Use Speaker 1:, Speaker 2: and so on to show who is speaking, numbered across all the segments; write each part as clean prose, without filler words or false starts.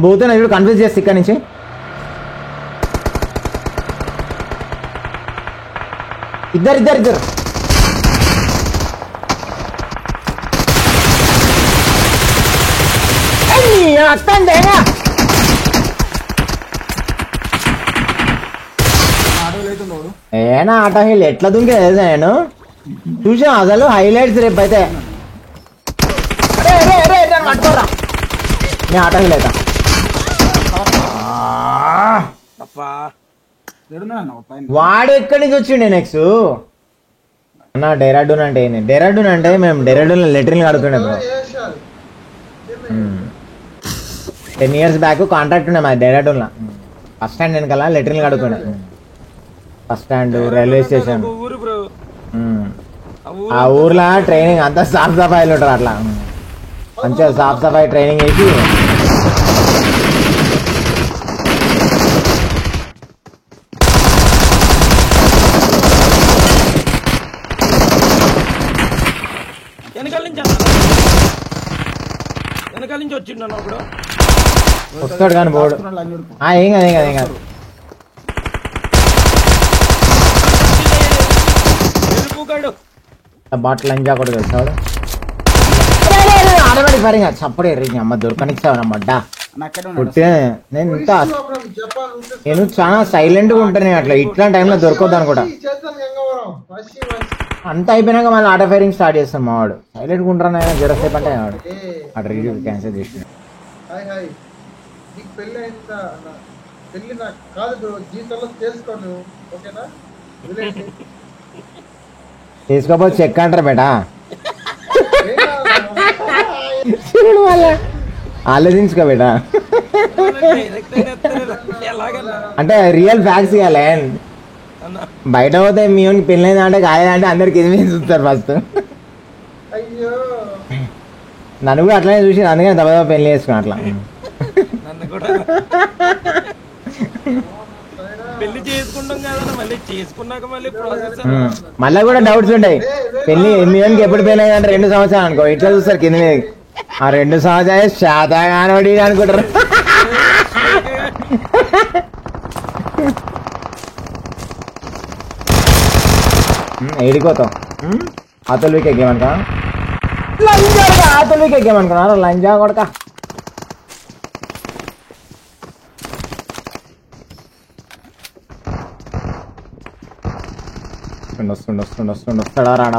Speaker 1: పోతున్నా ఇప్పుడు కన్ఫ్యూజ్ చేస్తే ఇక్కడ నుంచి ఇద్దరు ఏనా ఆట హీల్ ఎట్లా దుంకే తెలుసా నేను చూసా అసలు హైలైట్స్ రేపు అయితే నేను ఆట హీల్ అవుతా వాడు ఎక్కడి నుంచి వచ్చిండే నెక్స్ట్ అన్న డెరాడూన్ అంటే ఏంది డెరాడూన్ అంటే మేము డెరాడూన్ లెటరింగ్ అడుగుతుండే బ్రో 10 years బ్యాక్ కాంట్రాక్ట్ ఉండే మాది డెరాడూన్ లా ఫస్ట్ స్టాండ్ వెనకాల లెటరింగ్ అడుగుతుండే ఫస్ట్ స్టాండ్ రైల్వే స్టేషన్ ఆ ఊర్లో ట్రైనింగ్ అంతా సాఫ్ సఫాయిలు ఉంటారు అట్లా మంచిగా సాఫ్ సఫాయి ట్రైనింగ్ వేసి
Speaker 2: వెనకాల నుంచి వచ్చిండు అప్పుడు
Speaker 1: వస్తాడు కానీ పోడు ఏం కాదు బాటిల్ లంజా కూడా తెలుసాడు ఆటోమేటిక్ ఫైరింగ్ చప్పడే రేంజ్ అమ్మ దొరకనిచ్చావు అమ్మడ్డా పుట్టిన నేను చాలా సైలెంట్ గా ఉంటాను అట్లా ఇట్లాంటి టైంలో దొరకొద్దాను కూడా అంత అయిపోయినాక మళ్ళీ ఆటో ఫైరింగ్ స్టార్ట్ చేస్తాం మావాడు సైలెంట్ గా ఉంటాను జరసేపు అంటే వాడు అటు రివ్యూ క్యాన్సిల్ చేసి తీసుకోపోతే చెక్ అంటారు బేటా ఆలోచించుకో బేటా అంటే రియల్ ఫ్యాక్ట్స్ ఇవ్వాలి బయట పోతే మీ పెళ్ళైంది అంటే కాయదంటే అందరికి ఇది మీద చూస్తారు ఫస్ట్ నన్ను కూడా అట్లనే చూసి అందుకని దెబ్బ పెళ్లి చేసుకుని అట్లా మళ్ళీ కూడా డౌట్స్ ఉంటాయి పెళ్లి మీ ఎప్పుడు పెళ్ళి అంటే 2 సంవత్సరాలు అనుకో ఇట్లా చూస్తారు కింద మీద ఆ 2 సంవత్సరాలు శాతగానోడి అనుకుంటారు ఏడిపోతాం ఆతలు వీక్ ఎక్కేమనుకా ఆతలు వీక్ ఎక్కేమనుకున్నారా లంజా కొడక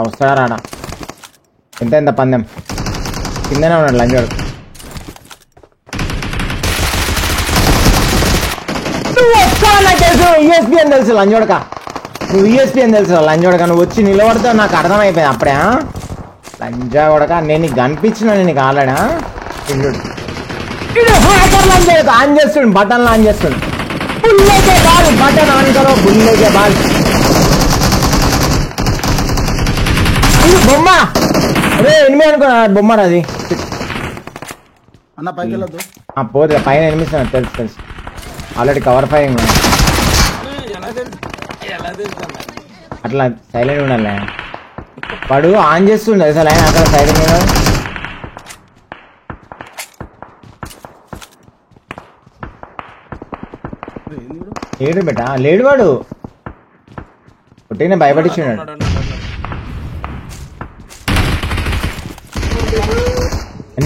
Speaker 1: వస్తాడా రాడా ఎంత పందెం కిందనే ఉన్నాడు లంజాడు తెలుసు ఈఎస్పీ అని తెలుసు లంజోడక నువ్వు ఈఎస్పీ అని తెలుసు లంజోడక నువ్వు వచ్చి నిలబడతావు నాకు అర్థమైపోయింది అప్పుడే లంజా కొడక నేను నీకు కనిపించిన నీకు ఆల్రెడీ ఆన్ చేస్తుండు బటన్లు ఆన్ చేస్తుండు బుల్లెకే బాల్ బటన్ ఆన్ కరో బుల్లెకే బాల్ బొమ్మ రే ఎనిమిది అనుకున్నా బొమ్మ అది
Speaker 3: అన్న పైకి వెళ్ళొద్దు
Speaker 1: పోతే పైన ఎనిమిది తెలుసు ఆల్రెడీ కవర్ ఫైరింగ్ అట్లా సైలెంట్ ఉండాలి వాడు ఆన్ చేస్తుండే అసలు ఆయన అక్కడ సైడ్ మీద లేడు బెట లేడు వాడు పుట్టిన భయపడిచ్చున్నాడు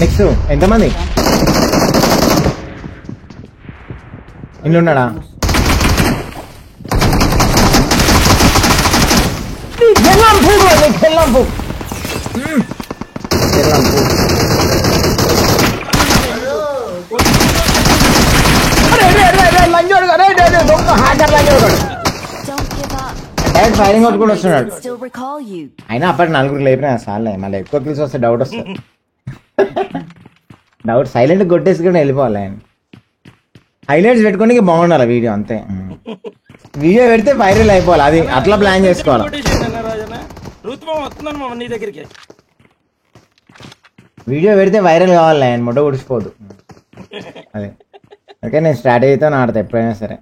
Speaker 1: నెక్స్ట్ ఎంతమంది ఇల్లు ఉన్నాడా ఫైరింగ్ అవుట్ కూడా వస్తున్నాడు అయినా అప్పటి 4 లేపినా సార్లే మళ్ళీ ఎక్కువ కిల్స్ వస్తే డౌట్ వస్తుంది డౌట్ సైలెంట్ కొట్టేసుకుని వెళ్ళిపోవాలి ఆయన హైలైట్స్ పెట్టుకోనికి బాగుండాలి వీడియో అంతే వీడియో పెడితే వైరల్ అయిపోవాలి అది అట్లా ప్లాన్ చేసుకోవాలి వీడియో పెడితే వైరల్ కావాలి ఆయన మొట్ట ఉడిచిపోదు అదే ఓకే నేను స్ట్రాటజీతో ఆడతా ఎప్పుడైనా సరే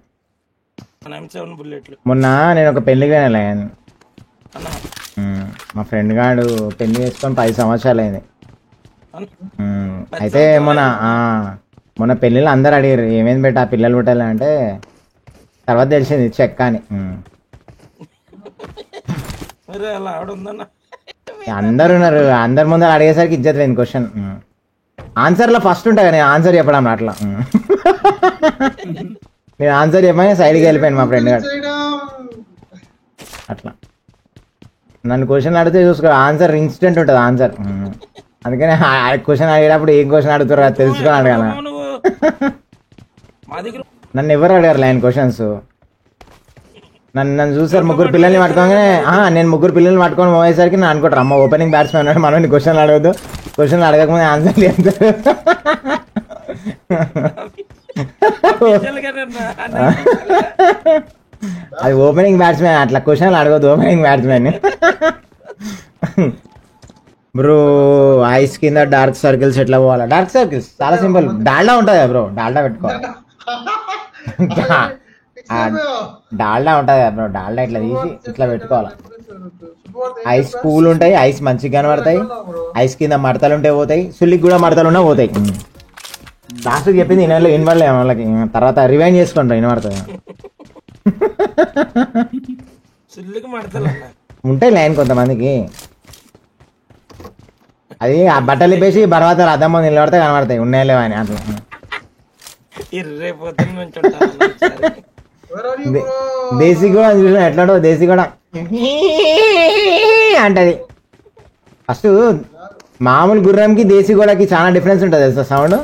Speaker 1: మొన్న నేను ఒక పెళ్లికి వెళ్ళాను మా ఫ్రెండ్ గాడు పెళ్లి చేసుకొని 10 సంవత్సరాలు అయింది అయితే మొన్న మొన్న పెళ్ళిళ్ళు అందరు అడిగారు ఏమేమి పెట్టా పిల్లలు పుట్టాలి అంటే తర్వాత తెలిసింది చెక్క అని. అందరు ఉన్నారు, అందరి ముందర అడిగేసరికి ఇజ్జత్ లేదు క్వశ్చన్. ఆన్సర్లో ఫస్ట్ ఉంటాయి నేను ఆన్సర్ చెప్పడం అట్లా. నేను ఆన్సర్ చెప్పని సైడ్కి వెళ్ళిపోయాను మా ఫ్రెండ్ గారు అట్లా. నన్ను క్వశ్చన్ అడిగితే చూసుకో ఆన్సర్ ఇన్స్టెంట్ ఉంటుంది ఆన్సర్. అందుకని క్వశ్చన్ అడిగేటప్పుడు ఏం క్వశ్చన్ అడుగుతారో అది తెలుసుకొని అడగాల. నన్ను ఎవరు అడిగారు లైన్ క్వశ్చన్స్. నన్ను చూసారు ముగ్గురు పిల్లల్ని పట్టుకోగానే నేను ముగ్గురు పిల్లల్ని పట్టుకొని పోయేసరికి నేను అనుకుంటారు అమ్మ ఓపెనింగ్ బ్యాట్స్మెన్ ఉన్నాడు మనం క్వశ్చన్ అడగద్దు, క్వశ్చన్ అడగకముందే ఆన్సర్ చెప్తారు. అది ఓపెనింగ్ బ్యాట్స్మెన్ అట్లా క్వశ్చన్లు అడగద్దు ఓపెనింగ్ బ్యాట్స్మెన్. బ్రో ఐస్ కింద డార్క్ సర్కిల్స్ ఎట్లా పోవాలా? డార్క్ సర్కిల్స్ చాలా సింపుల్, డాల్డా ఉంటుంది కదా బ్రో, డాల్డా పెట్టుకోవాలి. డాల్డా ఉంటుంది కదా బ్రో, డాల్డా ఇట్లా తీసి ఇట్లా పెట్టుకోవాలి. ఐస్ కూల్ ఉంటాయి, ఐస్ మంచిగా కనబడతాయి, ఐస్ కింద మడతలు ఉంటే పోతాయి, సుల్లికి కూడా మడతలు ఉన్నా పోతాయి. లాస్ట్కి చెప్పింది ఇన్వాల్వ్ వాళ్ళకి, తర్వాత రివైండ్ చేసుకుంటారు వినబడుతుంది. ఉంటాయి లైన్ కొంతమందికి, అది ఆ బట్టలు ఇప్పేసి తర్వాత అద్దమ్మ నిలబడితే కనబడతాయి ఉన్నాయో లేవా అని అట్లా. దేశీ కూడా చూసిన ఎట్లా దేశీ కూడా అంటది. ఫస్ట్ మామూలు గుర్రంకి దేశీ గోడకి చాలా డిఫరెన్స్ ఉంటుంది తెలుసా సౌండ్.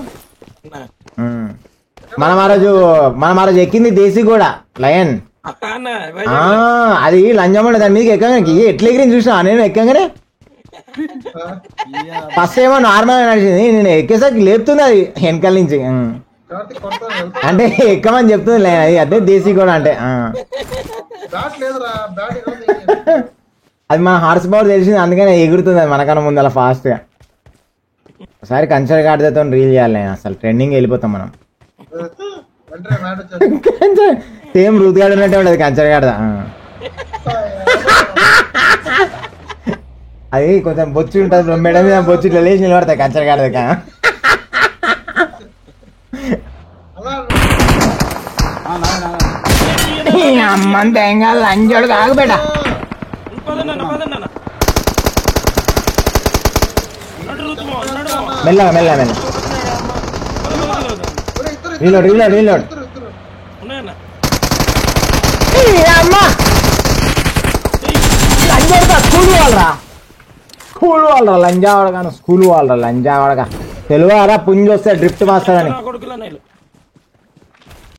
Speaker 1: మనం ఆ రోజు ఎక్కింది దేశీ గోడ లయన్, అది లంజమ్మ దాని మీదకి ఎక్కగానే ఎట్లా ఎగిరింది చూసినా నేను ఎక్కగానే. ఫస్ట్ ఏమో నార్మల్ నడిచింది, నేను ఎక్కేసరికి లేపుతుంది అది వెనకాల నుంచి, అంటే ఎక్కమని చెప్తుంది లే అది. అదే దేశీ గోడ అంటే అది మన హార్స్ పవర్ తెలిసింది, అందుకనే ఎగురుతుంది అది మనకన్నా ముందు అలా ఫాస్ట్గా. ఒకసారి కంచర్ గాడితో రీల్ చేయాలి, అసలు ట్రెండింగ్ వెళ్ళిపోతాం మనం. సేమ్ రూత్ గార్డ్ ఉన్నట్టే ఉంటుంది కంచర్ గాడిద. అది కొంచెం బొచ్చి ఉంటుంది, మెడ మీద బొచ్చి ఇట్లా లేచి నిలబడతాయి కంచర్ గాడిద. అమ్మంత ఏం కాదు లంచోడు కాకపోయా. మెల్లగా మెల్లగా మెల్ల రీలోడ్ రీలోడ్ రీలోడ్. అమ్మా లంజాడక స్కూల్ వాళ్ళరా, స్కూల్ వాళ్ళరా లంజావాడగా, స్కూల్ వాళ్ళరా లంజావాడగా. తెలుగారా పుంజి వస్తే డ్రిఫ్ట్ మాస్తాడని.